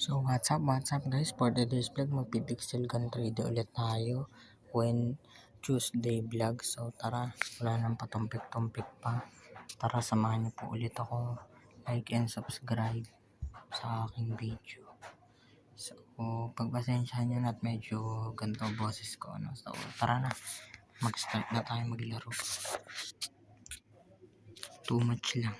So what's up guys, for today's vlog magpipixel gun 3D ulit tayo when Tuesday vlog. So tara, wala nang patumpik-tumpik pa, tara samahan niyo po ulit ako, like and subscribe sa aking video. So pagpasensyahan nyo na at medyo ganito boses ko, no? So tara na, mag-start na tayo maglaro. Too much lang.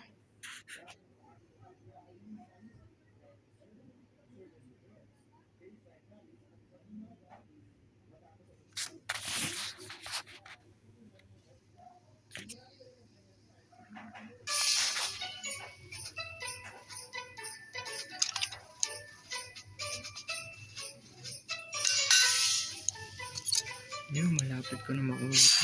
Yun, malapit ko na makuha ito.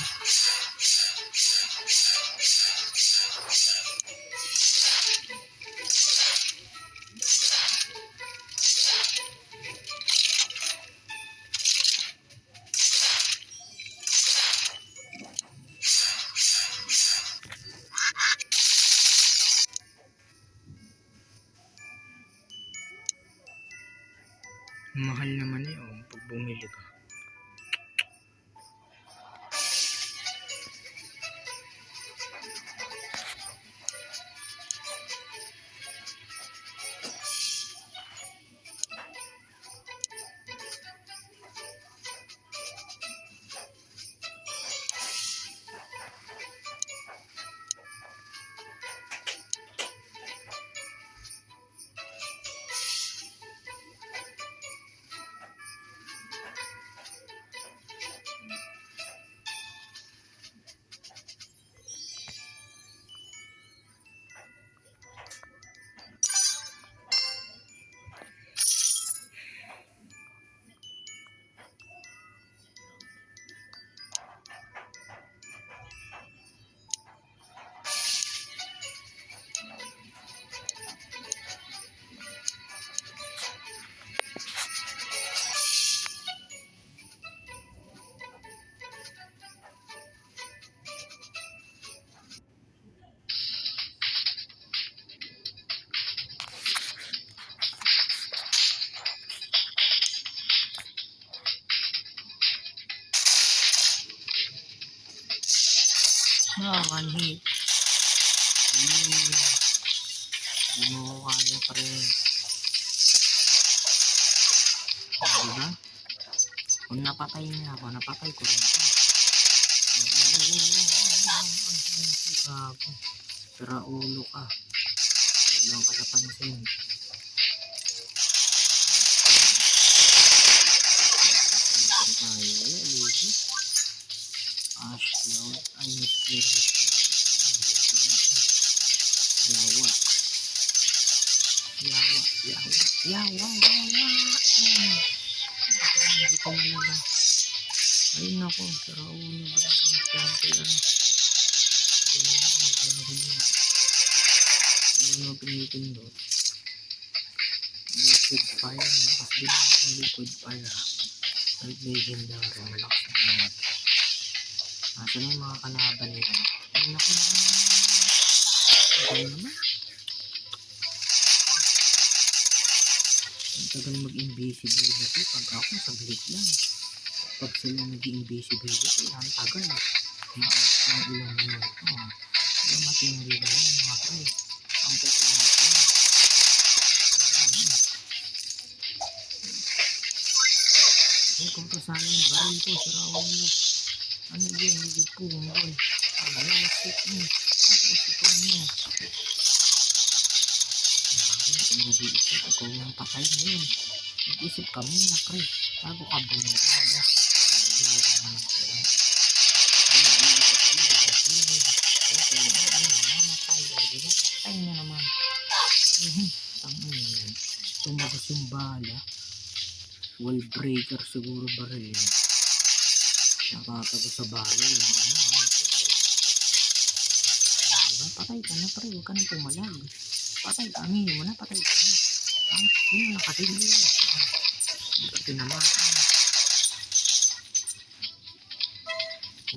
Mahal naman eh, oh, pag bumili ka. One hit. Hindi mo kaya pa rin. Diba? Kung napatay niya ako, napatay ko rin ito. Gago. Sira ulo ka. Walang ka napansin. Wala, lady. Ashlow. Ay, mysterious. Yawa. Hindi ko malabas. Ayun ako, sira ulo ba ito lang. Ayun ang pinipindot. Liquid fire, malakas din ang liquid fire. Kahit legendary, malakas naman. Asan na yung mga kalaban nito? Ayun ako naman. Ayun naman. Ang tagal mag-invisibility. Pag ako, saglit lang. Pag sila nag-invisibility, ang tagal. Maabot ng ilang minuto. Kaya matindi ba yan, mga pre? Ang tagal na ito. Ay, kung kasama yung baril ko, sira ulo. Ano yun, hindi po, boy. Ayosip mo. Ayosip mo. Kung nag-iisip, ikaw yung patay mo yun. Nag-isip ka muna, pre. Bago ka bumurada. Patay na naman. Tumagos yung bala. Wall breaker siguro baril yun. Nakatago sa bala yun. Diba? Patay ka na, pre. Huwag ka nang pumalag. Patay ka. Aminin mo na, patay ka na. Hindi mo nakasigil yun. Hindi ka tinamaan.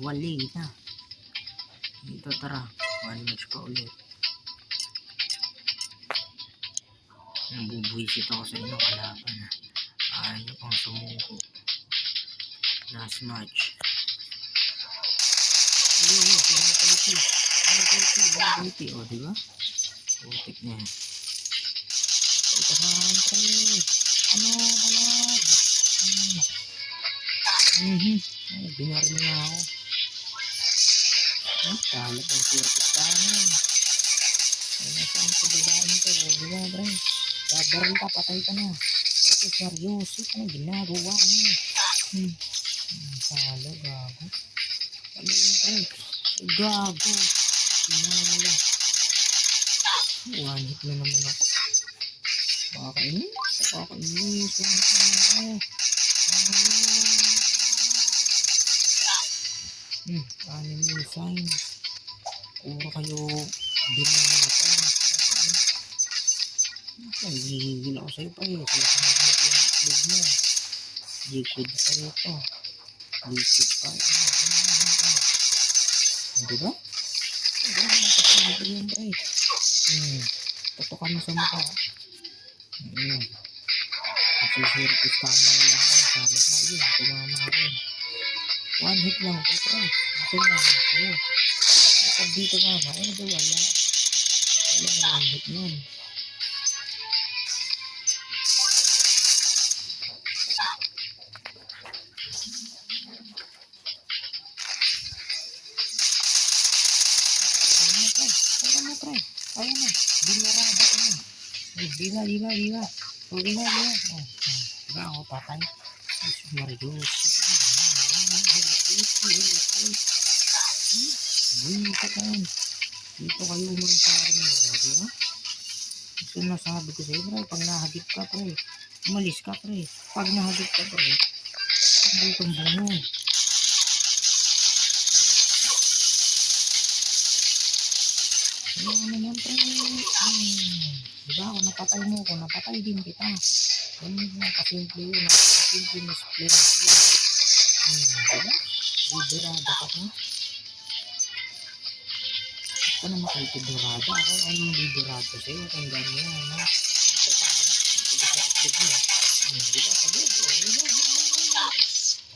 Wali na. Dito, tara. One match pa ulit. Nabubuisit ako sa inyo kalaban. Ayaw pang sumuko. Last match. O, diba? Putik na yan. Ito sa country. Ano, balag? Binaril na ako. Talap ang circus tayo. Saan sa babaan ko? Diba, bro? Babaril ka, patay ka na. Ito, seryoso. Ano ginagawa mo? Sala, gago. Ano yun, bro? Gago. Sinala. One hit na naman ako. Kakainis. Kakainis. Anime signs. Puro kayo binanatan. Nagigigil ako sa'yo pa eh. Kaya sa mga itlog mo. Liquid sa'yo to. Liquid pa. Diba? Diba? Yan ba eh. Tutukan mo sa mukha. Nagsisirkus kami na lang. Salat na yun. Tumama rin. One hit lang ito, pre. Ito nga. Ayun. Kapag dito mama, ito wala. Wala one hit nun. Ayun na, pre. Ayun na. Binarada ka na. Diba. Diba, ako patay. Marius. Dito kayo umansari mo, diba? Ito nasabi ko sa'yo, pre. Pag nahagip ka, pre. Umalis ka, pre. Pag nahagip ka, pre. Pag tumbong mo. Ano yan, pre? Diba? Kung napatay mo, kung napatay din kita. Ganun nga, kasimple yun. Kasimple na split. Diba? Liderada ka mo. Ito na makikidurada. Ako ay yung liderada sa'yo. Kung gano'n yan, ha? Ito pa, ha? Ito ba sa itlog mo? Diba?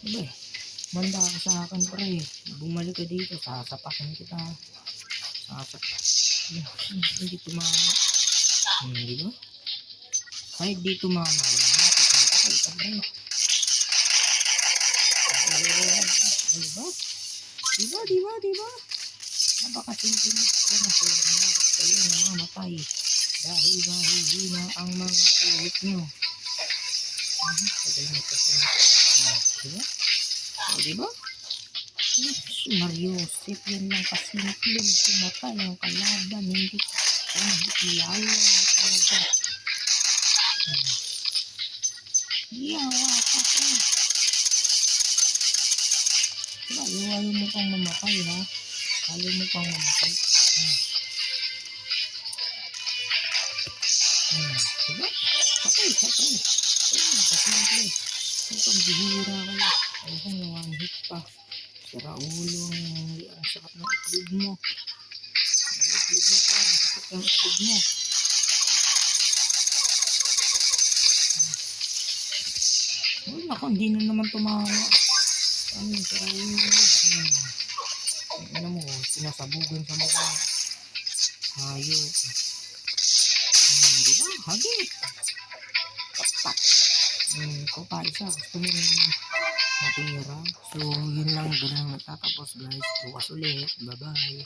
Diba? Manda ka sa akin, pre. Bumalik ka dito. Sasapakin kita. Hindi tumama. Diba? Kahit di tumama yan. Napakay ka, pre. Diba? Napakasimple na kayo namamatay dahil mahihina ang mga kulit nyo. Sabay na kasi. Diba? Mariusip, yan lang kasimple. Tumatay ang kalaban. Hindi yawa talaga. Yawa ka, pre. Diba? Ayaw mo pang mamatay, ha? Ayaw mo pang mamatay. Diba? Patay. Kasimple. Huwag kang bihira kayo. Huwag kang one hit pa. Sira ulo ang sakit ng itlog mo. Ang itlog mo. Uy, naku, hindi na naman tumama. Sira ulo. Ano mo, sinasabugan sa mukha. Hayop. Diba? Hagit. Tatak. Ikaw pa isa. Gusto mo matira. So, yun lang. Doon lang natatapos, guys. Bukas ulit. Bye-bye.